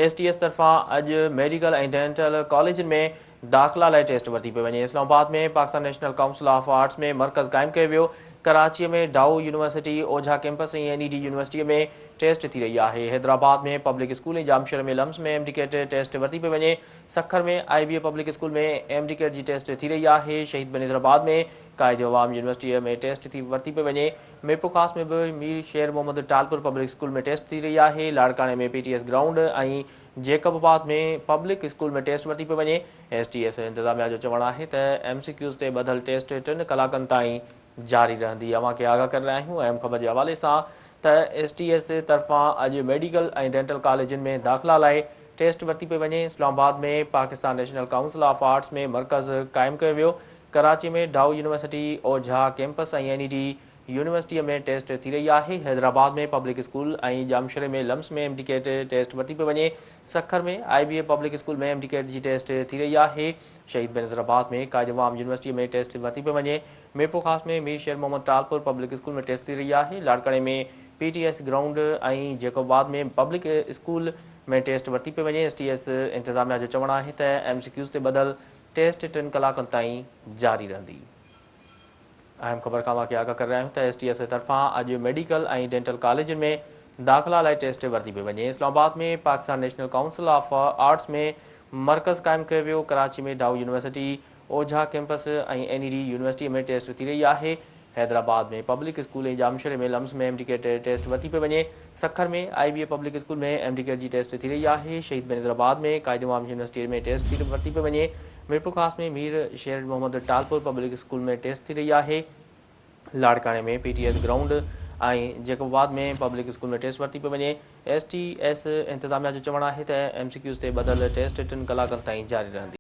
STS तरफ़ां अॼु medical ऐं डेंटल कॉलेजनि में दाख़िला लाइ टेस्ट वरिती पई वञे। इस्लामाबाद में Pakistan national council of arts में मर्कज़ क़ाइमु कयो वियो। कराची में डाउ यूनिवर्सिटी, ओझा कैंपस ऐं NED यूनिवर्सिटी में टेस्ट थी रही आहे। हैदराबाद में पब्लिक स्कूल ऐं जामशर में लम्स में MDCAT टेस्ट वरिती पई वञे। सखर में IBA पब्लिक स्कूल में MDCAT जी टेस्ट थी रही आहे। शहीद बेनज़ीराबाद में कायदे अवाम यूनिवर्सिटी में टेस्ट वरिती पई वञे। मीरपुर ख़ास में भी मीर शेर मोहम्मद टालपुर पब्लिक स्कूल में टेस्ट थी रही आहे। लाड़काने में PTS ग्राउंड ऐं जेकबाबाद में पब्लिक स्कूल में टेस्ट वरिती पई वञे। STS इंतज़ामिया जो चवणु आहे त MCQs ते ॿधल टेस्ट 3 कलाकनि ताईं जारी रहंदी। अवां खे आगाह करे रहिया आहियूं अहम ख़बर जे हवाले सां त STS तरफ़ां अॼु मेडिकल ऐं डेंटल कॉलेजनि में दाख़िला लाइ टेस्ट वरिती पई वञे। इस्लामाबाद में Pakistan national council of arts में मर्कज़ क़ाइमु कयो वियो। कराची में डाउ यूनिवर्सिटी, ओझा कैंपस ऐं NED यूनिवर्सिटीअ में टेस्ट थी रही आहे। हैदराबाद में पब्लिक स्कूल ऐं जामशरे में लम्स में MDCAT टेस्ट वरिती पई वञे। सखर में IBA पब्लिक स्कूल में MDCAT जी टेस्ट थी रही आहे। शहीद बेनज़ीराबाद में कायदे अवाम यूनिवर्सिटी में टेस्ट वरिती पई वञे। मीरपुर ख़ास में मीर शेर मोहम्मद टालपुर पब्लिक स्कूल में टेस्ट थी रही आहे। लाड़काने में PTS ग्राउंड ऐं जेकबाबाद में पब्लिक स्कूल में टेस्ट वरिती पई वञे। STS इंतज़ामिया जो चवणु आहे त MCQs ते ॿधल टेस्ट 3 कलाकनि ताईं जारी रहंदी। अहम ख़बर खां वाक़ई आगाह करे रहिया आहियूं त STS तरफ़ां अॼु मेडिकल ऐं डेंटल कॉलेजनि में दाख़िला लाइ टेस्ट वरिती पई वञे। इस्लामाबाद में Pakistan national council of arts में मर्कज़ क़ाइमु कयो वियो। कराची में डाउ यूनिवर्सिटी, ओझा कैंपस ऐं NED यूनिवर्सिटी में टेस्ट थी रही आहे। हैदराबाद में पब्लिक स्कूल ऐं जामशरे में लम्स में MDCAT टेस्ट वरिती पई वञे। सखर में IBA पब्लिक स्कूल में MDCAT जी टेस्ट थी रही आहे। शहीद बेनज़ीराबाद में कायदे अवाम यूनिवर्सिटी में टेस्ट वरिती पई वञे। मीरपुर ख़ास में मीर शेर मोहम्मद टालपुर पब्लिक स्कूल में टेस्ट थी रही आहे। लाड़काने में PTS ग्राउंड ऐं जेकबाबाद में पब्लिक स्कूल में टेस्ट वरिती पई वञे। STS इंतज़ामिया जो चवणु आहे त MCQs ते ॿधल टेस्ट 3 कलाकनि ताईं जारी रहंदी।